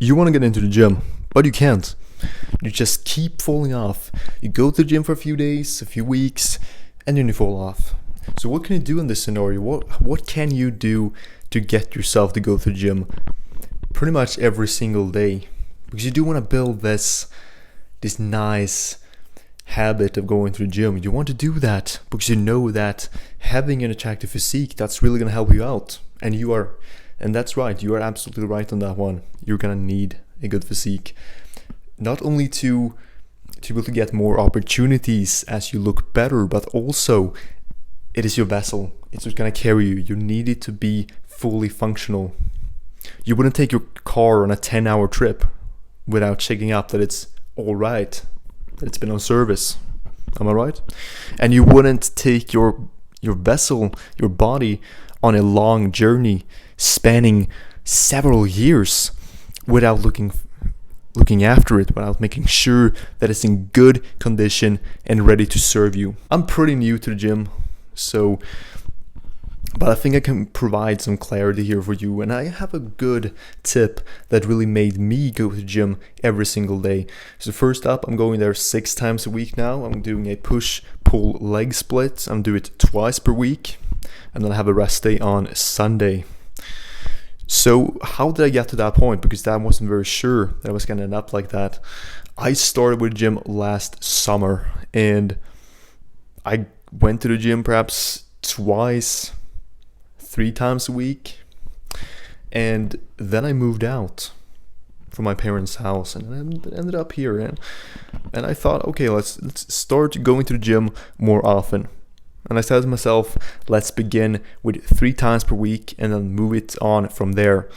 You want to get into the gym, but you can't. You just keep falling off. You go to the gym for a few days, a few weeks, and then you fall off. So what can you do in this scenario? What can you do to get yourself to go to the gym pretty much every single day? Because you do want to build this nice habit of going to the gym. You want to do that because you know that having an attractive physique, that's really going to help you out. And that's right, you are absolutely right on that one. You're going to need a good physique. Not only to be able to get more opportunities as you look better, but also it is your vessel. It's what's going to carry you. You need it to be fully functional. You wouldn't take your car on a 10-hour trip without checking up that it's all right, that it's been on service. Am I right? And you wouldn't take your vessel, your body, on a long journey spanning several years without looking after it, without making sure that it's in good condition and ready to serve you. I'm pretty new to the gym, but I think I can provide some clarity here for you, and I have a good tip that really made me go to the gym every single day. So first up, I'm going there 6 times a week now. I'm doing a push-pull leg split. I'm doing it twice per week, and then I have a rest day on Sunday. So how did I get to that point? Because I wasn't very sure that I was going to end up like that. I started with the gym last summer, and I went to the gym perhaps twice, 3 times a week. And then I moved out from my parents' house and I ended up here. And I thought, okay, let's start going to the gym more often. And I said to myself, let's begin with 3 times per week and then move it on from there.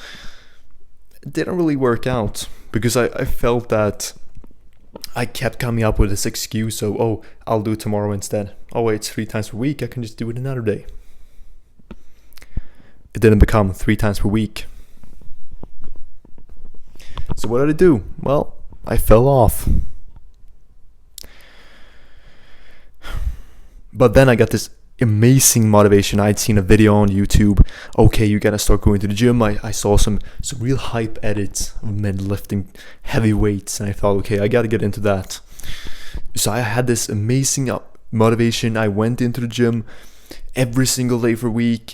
It didn't really work out because I felt that I kept coming up with this excuse of, I'll do it tomorrow instead. Wait, it's 3 times per week. I can just do it another day. It didn't become 3 times per week. So what did I do? Well, I fell off. But then I got this amazing motivation. I'd seen a video on YouTube. Okay, you gotta start going to the gym. I saw some real hype edits of men lifting heavy weights, and I thought, okay, I gotta get into that. So I had this amazing motivation. I went into the gym every single day for a week.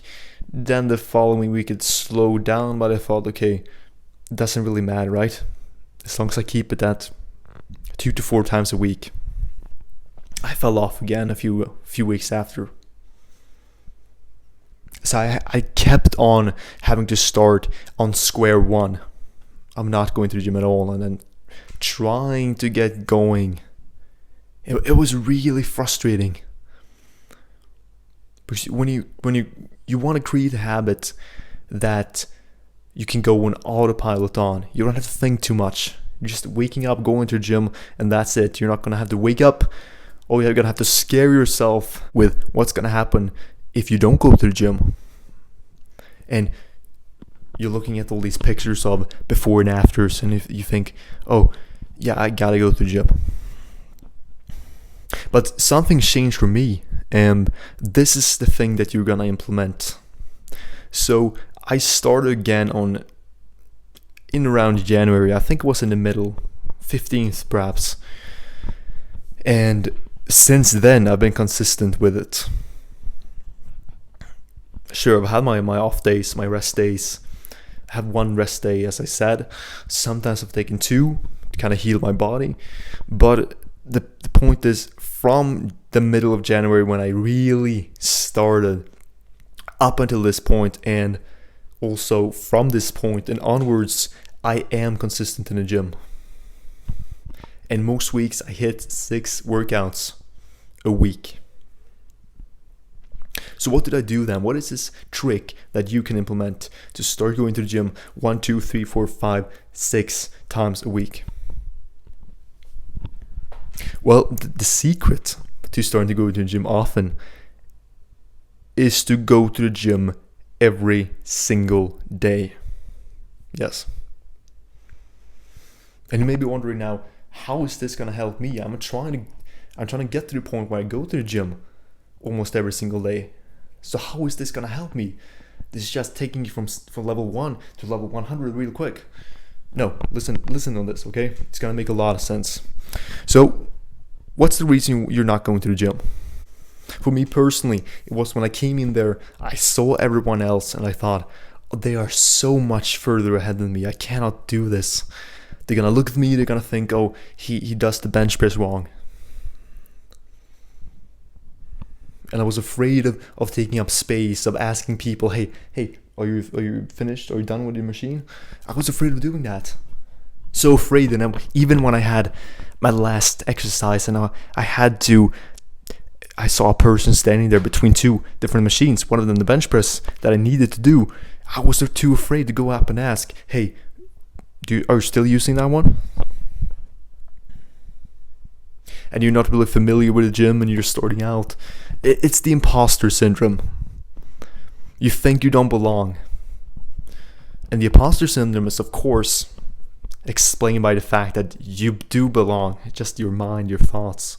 Then the following week it slowed down, but I thought, okay, it doesn't really matter, right? As long as I keep it at 2 to 4 times a week. I fell off again a few weeks after. So I kept on having to start on square one. I'm not going to the gym at all, and then trying to get going. It was really frustrating. Because when you want to create a habit that you can go on autopilot on, you don't have to think too much. You're just waking up, going to the gym, and that's it. You're not going to have to wake up. You're going to have to scare yourself with what's going to happen if you don't go to the gym. And you're looking at all these pictures of before and afters, and if you think, I got to go to the gym. But something changed for me, and this is the thing that you're going to implement. So I started again in around January. I think it was in the middle, 15th perhaps. And since then, I've been consistent with it. Sure, I've had my off days, my rest days. I have 1 rest day, as I said. Sometimes I've taken 2 to kind of heal my body. But the point is, from the middle of January, when I really started, up until this point, and also from this point and onwards, I am consistent in the gym. And most weeks I hit 6 workouts a week. So what did I do then? What is this trick that you can implement to start going to the gym 1, 2, 3, 4, 5, 6 times a week? Well, the secret to starting to go to the gym often is to go to the gym every single day. Yes. And you may be wondering now, how is this going to help me? I'm trying to get to the point where I go to the gym almost every single day. So how is this going to help me? This is just taking you from level 1 to level 100 real quick. No, listen on this, okay? It's gonna make a lot of sense. So, what's the reason you're not going to the gym? For me personally, it was when I came in there, I saw everyone else and I thought, oh, they are so much further ahead than me. I cannot do this. They're gonna look at me, they're gonna think, oh, he does the bench press wrong. And I was afraid of taking up space, of asking people, hey, are you finished? Are you done with your machine? I was afraid of doing that. So afraid. And even when I had my last exercise and I saw a person standing there between two different machines, one of them the bench press that I needed to do, I was too afraid to go up and ask, hey, are you still using that one? And you're not really familiar with the gym and you're starting out. It's the imposter syndrome. You think you don't belong. And the imposter syndrome is, of course, explained by the fact that you do belong. It's just your mind, your thoughts,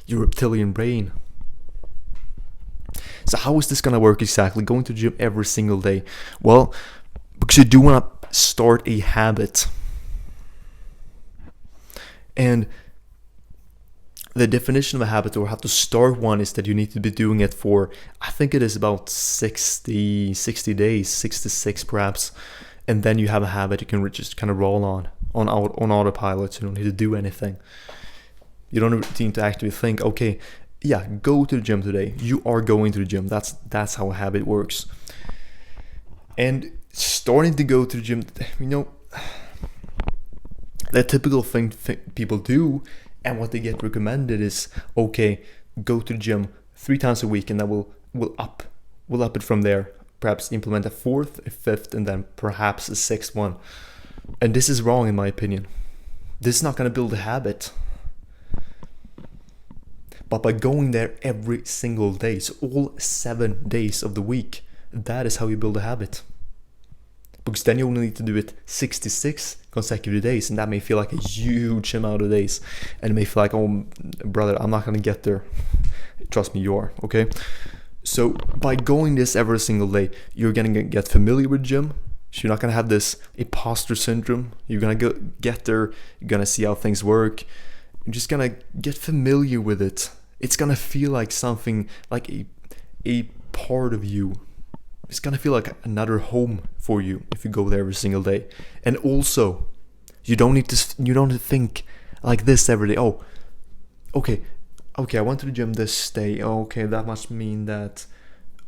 your reptilian brain. So how is this going to work exactly? Going to the gym every single day? Well, because you do want to start a habit. And the definition of a habit, or how to start one, is that you need to be doing it for, I think it is about 60 days, 66 perhaps. And then you have a habit you can just kind of roll on autopilot. You don't need to do anything. You don't need to actually think, okay, yeah, go to the gym today. You are going to the gym. That's how a habit works. And starting to go to the gym, the typical thing people do, and what they get recommended is, okay, go to the gym 3 times a week, and that will up it from there. Perhaps implement a 4th, a 5th, and then perhaps a 6th one. And this is wrong in my opinion. This is not going to build a habit. But by going there every single day, so all 7 days of the week, that is how you build a habit. Because then you only need to do it 66 consecutive days, and that may feel like a huge amount of days. And it may feel like, oh, brother, I'm not going to get there. Trust me, you are, okay? So by going this every single day, you're going to get familiar with the gym. So you're not going to have this imposter syndrome. You're going to get there. You're going to see how things work. You're just going to get familiar with it. It's going to feel like something, like a part of you. It's going to feel like another home for you if you go there every single day. And also, you don't need to think like this every day. Oh, okay, I went to the gym this day. Okay, that must mean that,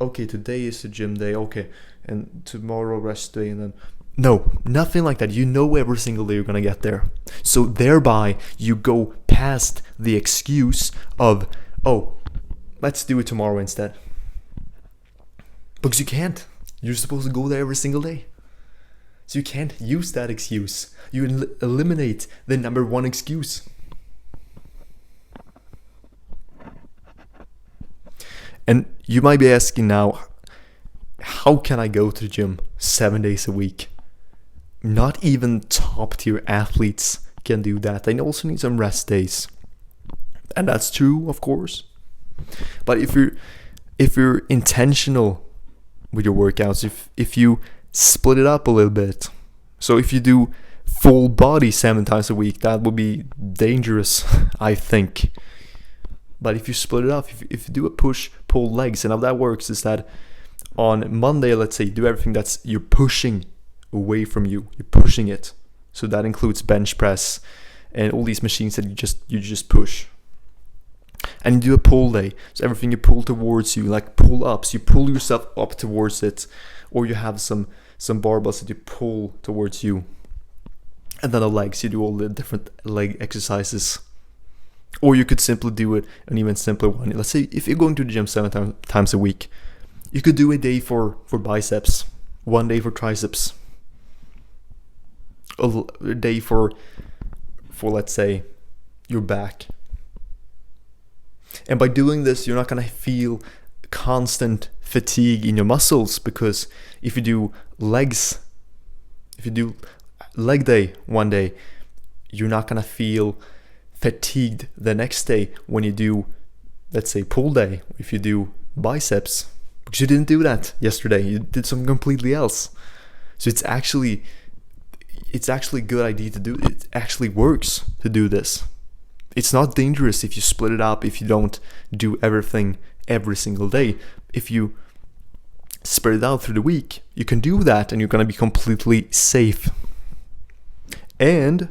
okay, today is the gym day. Okay, and tomorrow rest day, and then no, nothing like that. You know every single day you're gonna get there. So thereby you go past the excuse of, oh, let's do it tomorrow instead. Because you can't. You're supposed to go there every single day. So you can't use that excuse. You eliminate the number one excuse. And you might be asking now, how can I go to the gym 7 days a week? Not even top tier athletes can do that. They also need some rest days. And that's true, of course. But if you're intentional with your workouts, if you split it up a little bit, so if you do full body 7 times a week, that would be dangerous, I think. But if you split it up, if you do a push, pull, legs, and how that works is that on Monday, let's say, do everything that's you're pushing away from you. You're pushing it. So that includes bench press and all these machines that you just push. And you do a pull day. So everything you pull towards you, like pull ups, you pull yourself up towards it, or you have some barbells that you pull towards you. And then the legs, you do all the different leg exercises. Or you could simply do it an even simpler one. Let's say if you're going to the gym 7 times a week, you could do a day for biceps, 1 day for triceps, a day for let's say your back. And by doing this, you're not going to feel constant fatigue in your muscles, because if you do leg day 1 day, you're not going to feel fatigued the next day when you do, let's say, pull day. If you do biceps, because you didn't do that yesterday, you did something completely else. So it's actually, it's actually a good idea to do. It actually works to do this. It's not dangerous if you split it up, if you don't do everything every single day. If you spread it out through the week, you can do that and you're going to be completely safe. And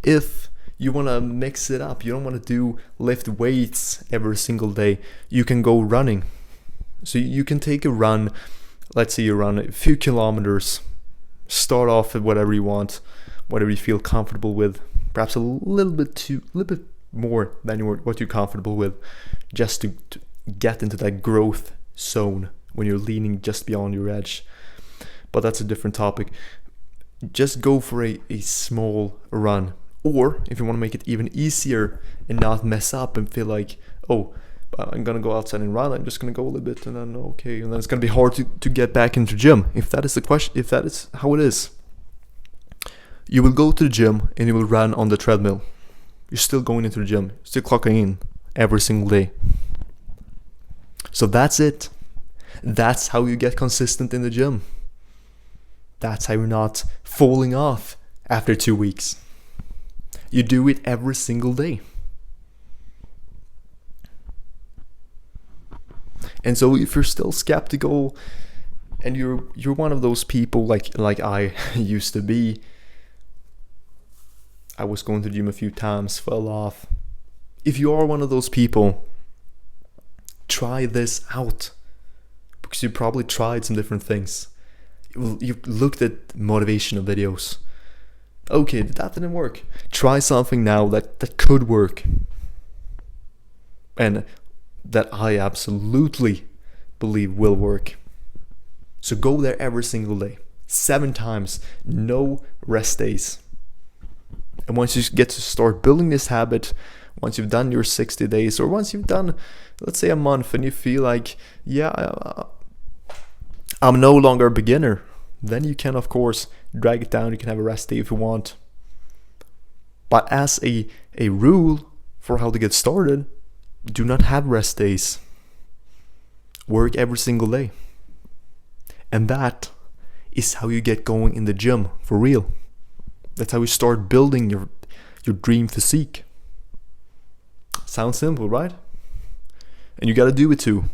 if you want to mix it up, you don't want to lift weights every single day, you can go running. So you can take a run. Let's say you run a few kilometers. Start off at whatever you want, whatever you feel comfortable with. Perhaps a little bit more than what you're comfortable with, just to get into that growth zone when you're leaning just beyond your edge. But that's a different topic. Just go for a small run. Or if you want to make it even easier and not mess up and feel like, oh, I'm gonna go outside and run, I'm just gonna go a little bit and then okay, and then it's gonna be hard to get back into the gym. If that is the question, if that is how it is, you will go to the gym and you will run on the treadmill. You're still going into the gym, still clocking in every single day. So that's it. That's how you get consistent in the gym. That's how you're not falling off after 2 weeks. You do it every single day. And so if you're still skeptical and you're one of those people like I used to be, I was going to the gym a few times, fell off. If you are one of those people, try this out, because you probably tried some different things. You've looked at motivational videos. Okay, that didn't work. Try something now that could work. And that I absolutely believe will work. So go there every single day, 7 times, no rest days. And once you get to start building this habit, once you've done your 60 days, or once you've done, let's say, a month, and you feel like, yeah, I'm no longer a beginner, then you can, of course, drag it down. You can have a rest day if you want. But as a rule for how to get started, do not have rest days. Work every single day. And that is how you get going in the gym for real. That's how you start building your dream physique. Sounds simple, right? And you gotta do it too.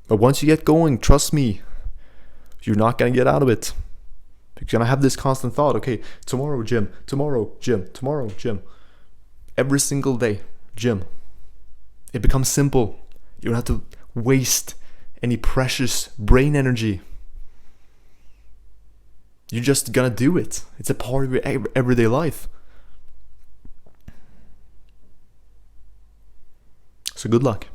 But once you get going, trust me, you're not gonna get out of it. You're gonna have this constant thought, okay, tomorrow gym, tomorrow gym, tomorrow gym. Every single day, gym. It becomes simple. You don't have to waste any precious brain energy. You're just gonna do it. It's a part of your everyday life. So good luck.